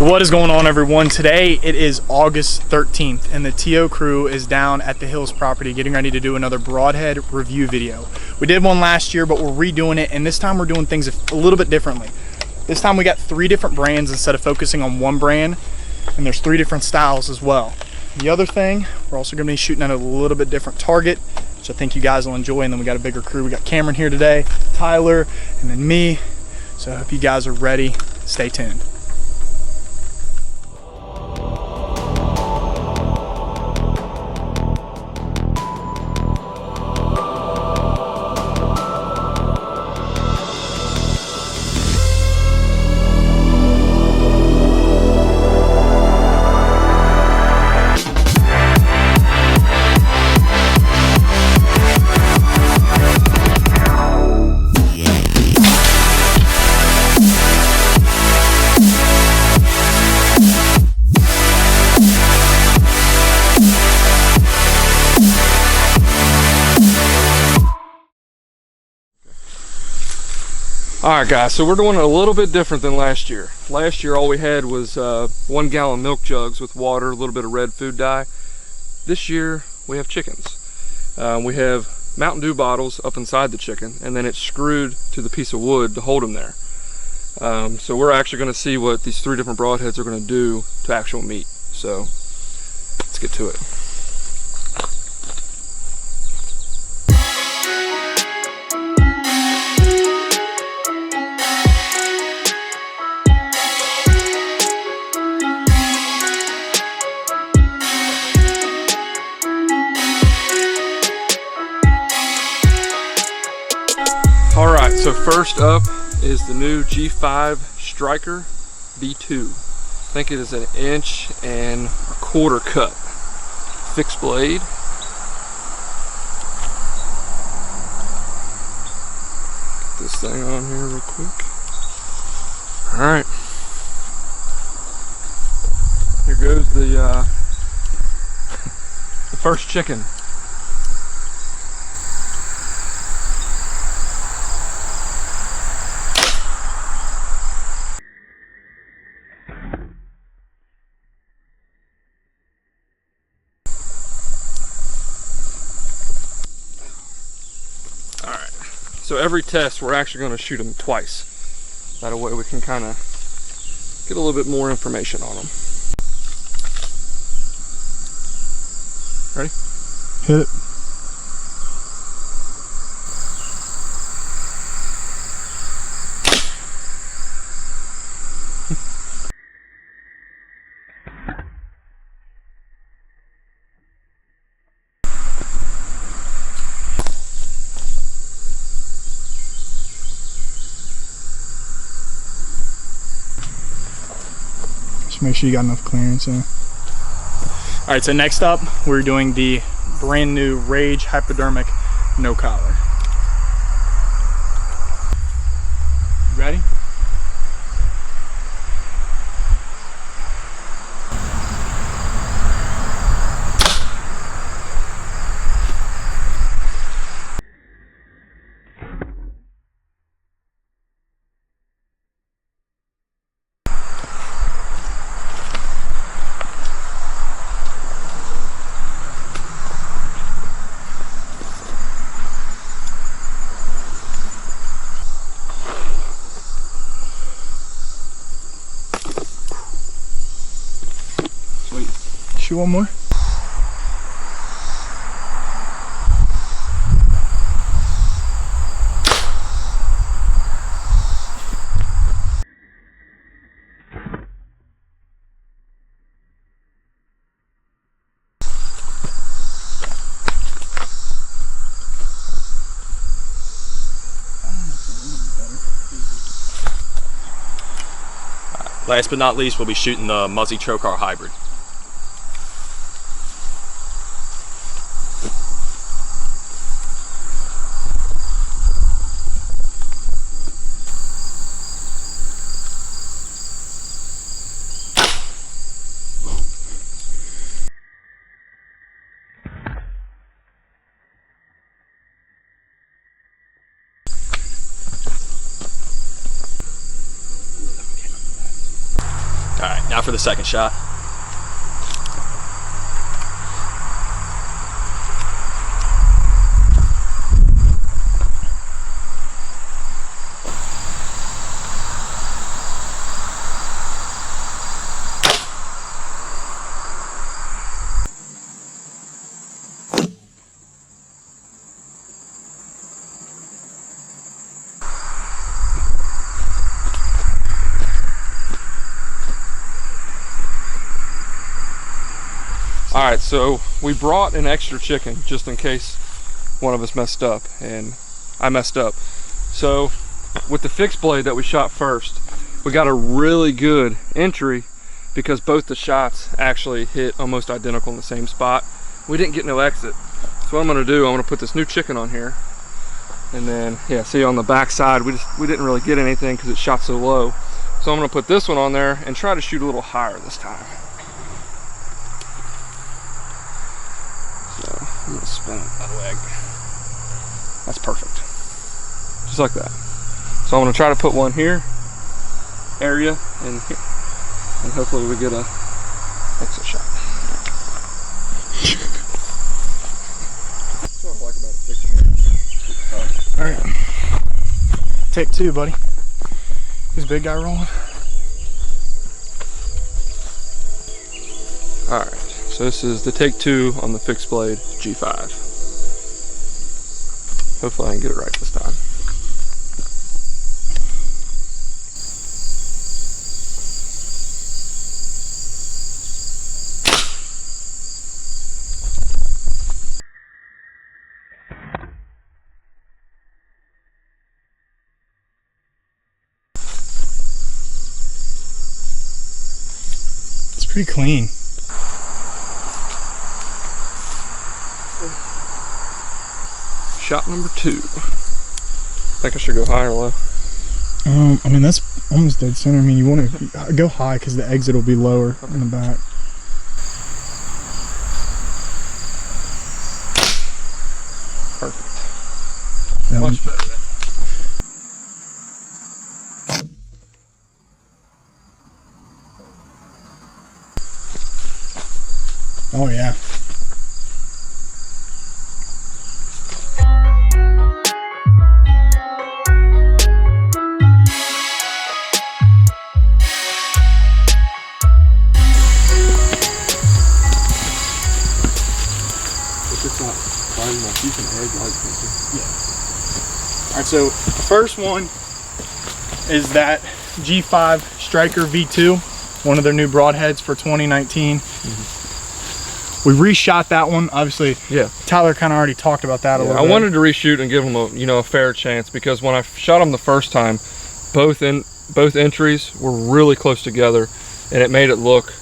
What is going on, everyone? Today it is August 13th and the TO crew is down at the Hills property getting ready to do another Broadhead review video. We did one last year, but we're redoing it, and this time we're doing things a little bit differently. This time we got 3 different brands instead of focusing on one brand, and there's 3 different styles as well. The other thing, we're also going to be shooting at a little bit different target, which I think you guys will enjoy, and then we got a bigger crew. We got Cameron here today, Tyler, and then me. So I hope you guys are ready. Stay tuned. Alright guys, so we're doing it a little bit different than last year. Last year all we had was 1 gallon milk jugs with water, a little bit of red food dye. This year we have chickens. We have Mountain Dew bottles up inside the chicken, and then it's screwed to the piece of wood to hold them there. So we're actually going to see what these 3 different broadheads are going to do to actual meat. So let's get to it. Alright, so first up is the new G5 Striker B2. I think it is an 1.25 inch cut. Fixed blade. Get this thing on here real quick. Alright. Here goes the first chicken. So every test we're actually going to shoot them twice. That way we can kind of get a little bit more information on them. Ready? Hit it. Make sure you got enough clearance in. All right, so next up we're doing the brand new Rage hypodermic no collar. Ready? Shoot one more. Last but not least, we'll be shooting the Muzzy Chocar hybrid. Now for the second shot. All right, so we brought an extra chicken just in case one of us messed up, and I messed up. So with the fixed blade that we shot first, we got a really good entry because both the shots actually hit almost identical in the same spot. We didn't get no exit. So what I'm gonna do, I'm gonna put this new chicken on here, and then, yeah, see on the back side, we didn't really get anything because it shot so low. So I'm gonna put this one on there and try to shoot a little higher this time. So I'm gonna spin it that leg. That's perfect. Just like that. So I'm gonna try to put one here, area, and here. And hopefully we get a exit shot. That's what I like about a fixed blade. All right. Take two, buddy. Is big guy rolling? All right. So this is the take two on the fixed blade G5. Hopefully I can get it right this time. It's pretty clean. Shot number two. Think I should go high or low? I mean, that's almost dead center. I mean, you want to go high because the exit will be lower in the back. Perfect. That Much better. Oh yeah. Alright, so the first one is that G5 Striker V2, one of their new broadheads for 2019. We reshot that one, obviously. Yeah. Tyler kind of already talked about that a little bit. I wanted to reshoot and give them a fair chance because when I shot them the first time, both entries were really close together, and it made it look,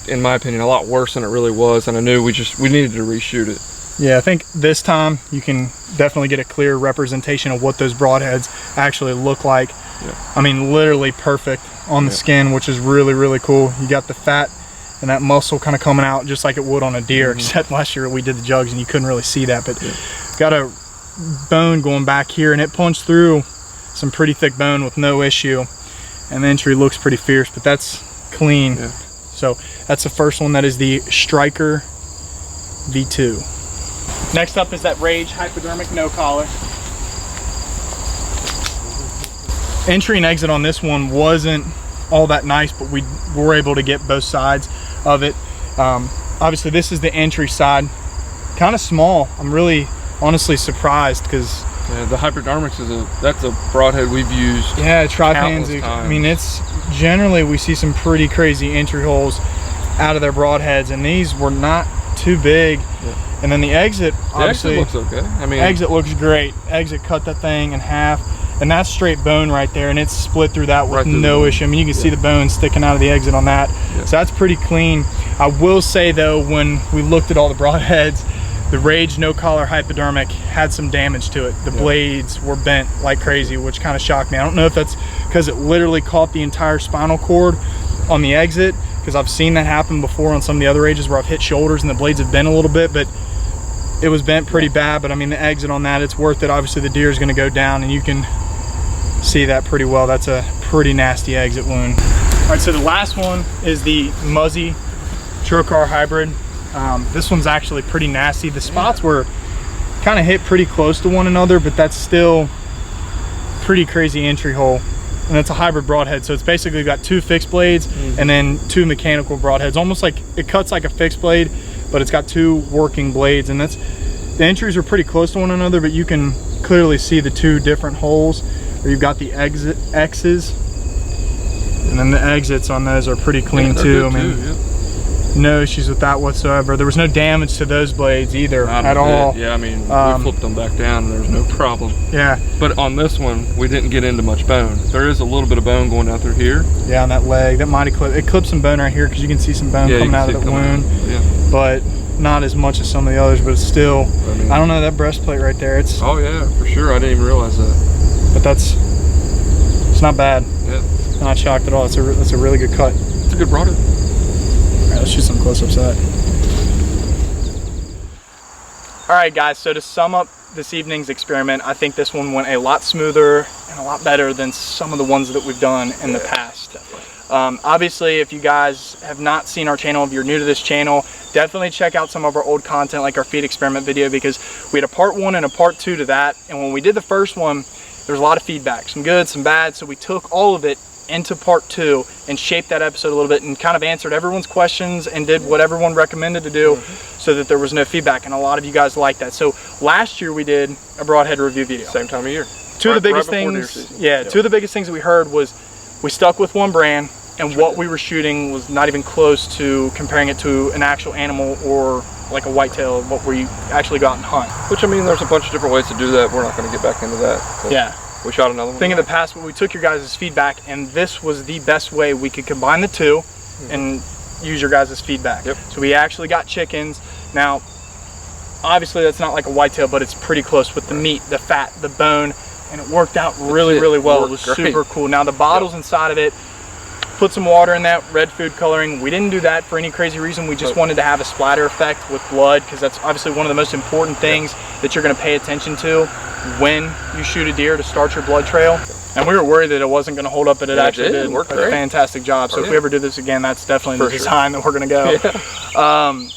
in my opinion, a lot worse than it really was. And I knew we needed to reshoot it. Yeah, I think this time you can definitely get a clear representation of what those broadheads actually look like. Yeah. I mean, literally perfect on the skin, which is really, really cool. You got the fat and that muscle kind of coming out just like it would on a deer, except last year we did the jugs and you couldn't really see that, but got a bone going back here and it punched through some pretty thick bone with no issue, and the entry looks pretty fierce, but that's clean. Yeah. So that's the first one. That is the Striker V2. Next up is that Rage hypodermic no collar. Entry and exit on this one wasn't all that nice, but we were able to get both sides of it. Obviously this is the entry side, kind of small. I'm really honestly surprised because the hypodermics that's a broadhead we've used. Yeah, Tripans. I mean, it's generally we see some pretty crazy entry holes out of their broadheads, and these were not too big. Yeah. And then the exit, obviously, the exit looks okay. I mean, exit looks great. Exit cut that thing in half, and that's straight bone right there, and it's split through that with no issue. I mean, you can see the bone sticking out of the exit on that. Yeah. So that's pretty clean. I will say though, when we looked at all the broadheads, the Rage no collar hypodermic had some damage to it. The blades were bent like crazy, which kind of shocked me. I don't know if that's because it literally caught the entire spinal cord on the exit, because I've seen that happen before on some of the other Rages where I've hit shoulders and the blades have bent a little bit, but it was bent pretty bad. But I mean, the exit on that, it's worth it. Obviously the deer is going to go down and you can see that pretty well. That's a pretty nasty exit wound. All right, so the last one is the Muzzy Trocar Hybrid. This one's actually pretty nasty. The spots were kind of hit pretty close to one another, but that's still pretty crazy entry hole. And it's a hybrid broadhead, so it's basically got 2 fixed blades and then 2 mechanical broadheads. Almost like it cuts like a fixed blade, but it's got 2 working blades, and that's the entries are pretty close to one another, but you can clearly see the 2 different holes where you've got the X's, and then the exits on those are pretty clean too. I mean, no issues with that whatsoever. There was no damage to those blades either at all. Yeah, I mean, we flipped them back down and there was no problem. Yeah. But on this one, we didn't get into much bone. There is a little bit of bone going down through here. Yeah, on that leg, that might have clipped. It clipped some bone right here because you can see some bone coming out of the wound. Yeah. But not as much as some of the others, but it's still, I don't know, that breastplate right there, it's... Oh yeah, for sure, I didn't even realize that. But it's not bad. Yeah. Not shocked at all, it's a really good cut. It's a good broadhead. All right, let's shoot some close-ups of that. All right, guys, so to sum up this evening's experiment, I think this one went a lot smoother and a lot better than some of the ones that we've done in the past. Obviously, if you guys have not seen our channel, if you're new to this channel, definitely check out some of our old content like our feed experiment video, because we had a part 1 and a part 2 to that. And when we did the first one, there was a lot of feedback, some good, some bad. So we took all of it into part 2 and shaped that episode a little bit and kind of answered everyone's questions and did what everyone recommended to do so that there was no feedback. And a lot of you guys liked that. So last year we did a broadhead review video. Same time of year. Two of the biggest things that we heard was we stuck with one brand, and what we were shooting was not even close to comparing it to an actual animal or like a whitetail, what we actually go out and hunt. Which, I mean, there's a bunch of different ways to do that. We're not going to get back into that. Yeah. We shot another one. Thing in the past, we took your guys' feedback, and this was the best way we could combine the two and use your guys' feedback. Yep. So we actually got chickens. Now, obviously that's not like a whitetail, but it's pretty close with the meat, the fat, the bone, and it worked out really, really well. It was super cool. Now the bottles inside of it, put some water in that, red food coloring. We didn't do that for any crazy reason. We just wanted to have a splatter effect with blood, because that's obviously one of the most important things that you're going to pay attention to when you shoot a deer, to start your blood trail. And we were worried that it wasn't going to hold up, but it actually did. Worked a great. Fantastic job. So if we ever do this again, that's definitely the design that we're going to go. Yeah.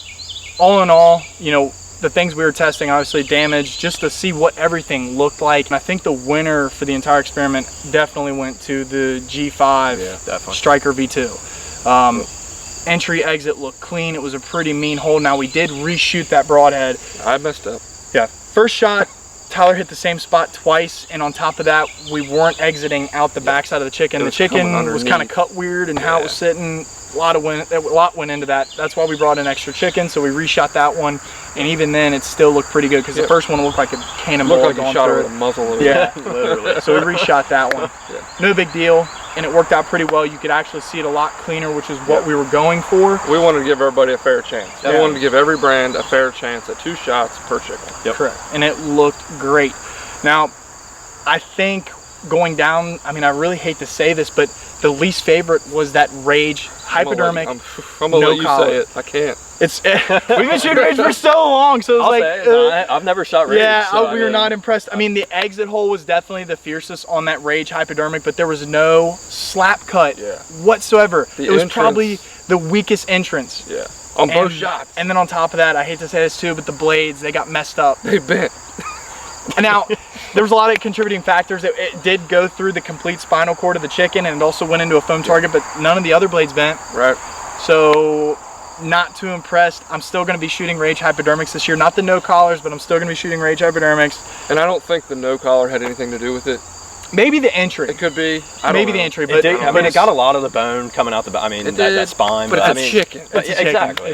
All in all, you know, the things we were testing, obviously damaged, just to see what everything looked like. And I think the winner for the entire experiment definitely went to the G5 Striker V2. Entry exit looked clean. It was a pretty mean hole. Now we did reshoot that broadhead. I messed up. Yeah. First shot, Tyler hit the same spot twice, and on top of that, we weren't exiting out the backside of the chicken. The chicken was kind of cut weird and how it was sitting. A lot went into that. That's why we brought in extra chicken, so we reshot that one, and even then it still looked pretty good, because the first one looked like a cannonball. Looked like you shot it with a muzzle. Yeah, literally. So we reshot that one. No big deal, and it worked out pretty well. You could actually see it a lot cleaner, which is what we were going for. We wanted to give everybody a fair chance. We wanted to give every brand a fair chance at 2 shots per chicken. Correct, and it looked great. Now, I think going down, I mean, I really hate to say this, but the least favorite was that Rage hypodermic. I'm gonna let you say it. I can't. It's we've been shooting Rage for so long, so it's I've never shot Rage. Yeah, so we were not impressed. I mean, the exit hole was definitely the fiercest on that Rage hypodermic, but there was no slap cut whatsoever. It was probably the weakest entrance. Yeah, on both shots. And then on top of that, I hate to say this too, but the blades, they got messed up. They bent. And now, there was a lot of contributing factors. It did go through the complete spinal cord of the chicken, and it also went into a foam target, but none of the other blades bent. Right. So, not too impressed. I'm still going to be shooting Rage hypodermics this year. Not the no collars, but I'm still going to be shooting Rage hypodermics. And I don't think the no collar had anything to do with it. Maybe the entry. It could be. Maybe the entry, but I mean, it got a lot of the bone coming out the. I mean, that spine. But it's a chicken. Exactly.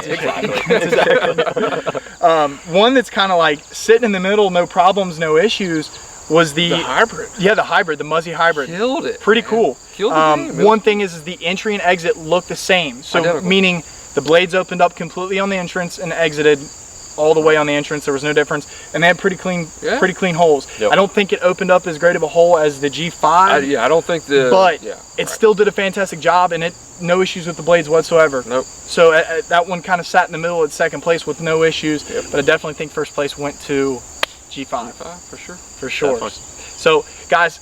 One that's kind of like sitting in the middle, no problems, no issues, was the hybrid. Yeah, the hybrid, the Muzzy hybrid. Killed it. Pretty cool. Killed the game. One thing is the entry and exit look the same. So identical. Meaning the blades opened up completely on the entrance and exited all the way on the entrance. There was no difference, and they had pretty clean holes. I don't think it opened up as great of a hole as the G5. I don't think but it still did a fantastic job, and no issues with the blades whatsoever. Nope. So that one kind of sat in the middle at second place with no issues. But I definitely think first place went to G5. For sure. For sure. So guys,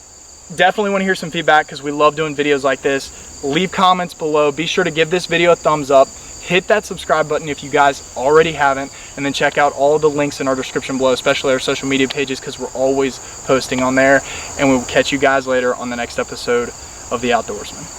definitely want to hear some feedback, because we love doing videos like this. leave comments below. Be sure to give this video a thumbs up. Hit that subscribe button if you guys already haven't, and then check out all the links in our description below, especially our social media pages, because we're always posting on there. And we'll catch you guys later on the next episode of The Outdoorsman.